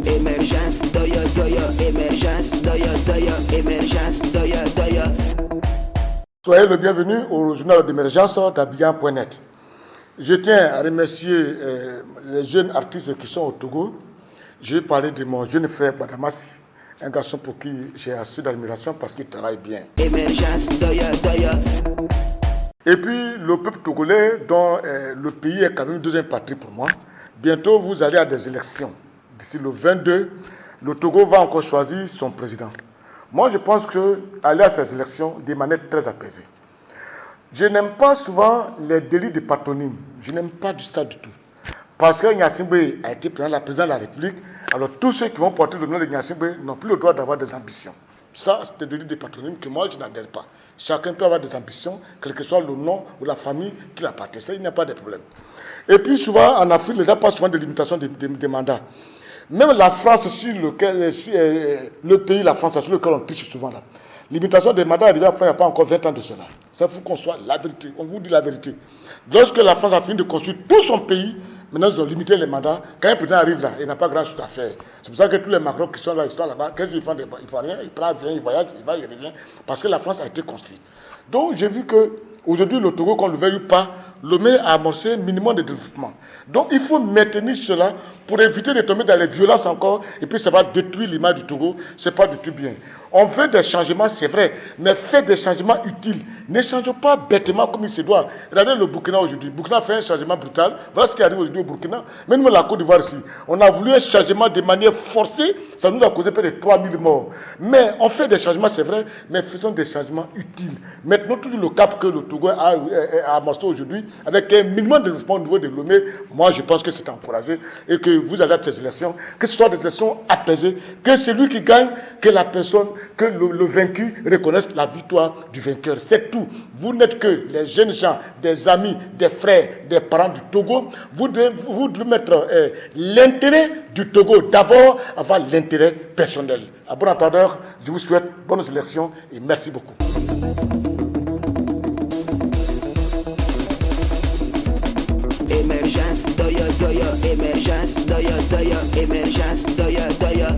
Émergence, doya, doya, émergence, doya, doya, émergence, doya, doya. Soyez le bienvenu au journal d'émergence d'Abidjan.net. Je tiens à remercier les jeunes artistes qui sont au Togo. Je vais parler de mon jeune frère Badamassi, un garçon pour qui j'ai assez d'admiration parce qu'il travaille bien. Émergence, doya, doya. Et puis le peuple togolais, dont le pays est quand même une deuxième patrie pour moi. Bientôt, vous allez à des élections. D'ici le 22, le Togo va encore choisir son président. Moi, je pense qu'aller à ces élections de manière très apaisée. Je n'aime pas souvent les délits de patronyme. Je n'aime pas ça du tout. Parce que Gnassingbé a été président de la République, alors tous ceux qui vont porter le nom de Gnassingbé n'ont plus le droit d'avoir des ambitions. Ça, c'est des délits de patronyme que moi, je n'adhère pas. Chacun peut avoir des ambitions, quel que soit le nom ou la famille qui appartient. Ça, il n'y a pas de problème. Et puis, souvent, en Afrique, les gens parlent souvent de limitation des mandats. Même la France, le pays, la France, sur lequel on triche souvent là. Limitation des mandats arrivée après il n'y a pas encore 20 ans de cela. Ça faut qu'on soit la vérité. On vous dit la vérité. Lorsque la France a fini de construire tout son pays, maintenant ils ont limité les mandats. Quand un président arrive là, il n'a pas grand chose à faire. C'est pour ça que tous les Macron qui sont là, ils sont là-bas, quand ils font rien, ils prennent rien, ils voyagent, il va, il revient. Parce que la France a été construite. Donc j'ai vu qu'aujourd'hui, le Togo, qu'on le veuille ou pas, Lomé a amorcé un minimum de développement. Donc il faut maintenir cela pour éviter de tomber dans les violences encore, et puis ça va détruire l'image du Togo, c'est pas du tout bien. On veut des changements, c'est vrai, mais faites des changements utiles. Ne changeons pas bêtement comme il se doit. Regardez le Burkina aujourd'hui. Le Burkina fait un changement brutal. Voilà ce qui arrive aujourd'hui au Burkina. Même la Côte d'Ivoire ici. On a voulu un changement de manière forcée. Ça nous a causé près de 3000 morts. Mais on fait des changements, c'est vrai, mais faisons des changements utiles. Maintenant, tout le cap que le Togo a amassé aujourd'hui, avec un minimum de développement au niveau de Lomé, moi je pense que c'est encouragé et que vous allez à ces élections, que ce soit des élections apaisées, que celui qui gagne, que la personne, que le vaincu reconnaisse la victoire du vainqueur. C'est tout. Vous n'êtes que les jeunes gens, des amis, des frères, des parents du Togo. Vous devez mettre l'intérêt du Togo d'abord avant l'intérêt personnel. À bon entendeur, je vous souhaite bonnes élections et merci beaucoup. Émergence, doya, doya, émergence, doya, doya, émergence, doya, doya.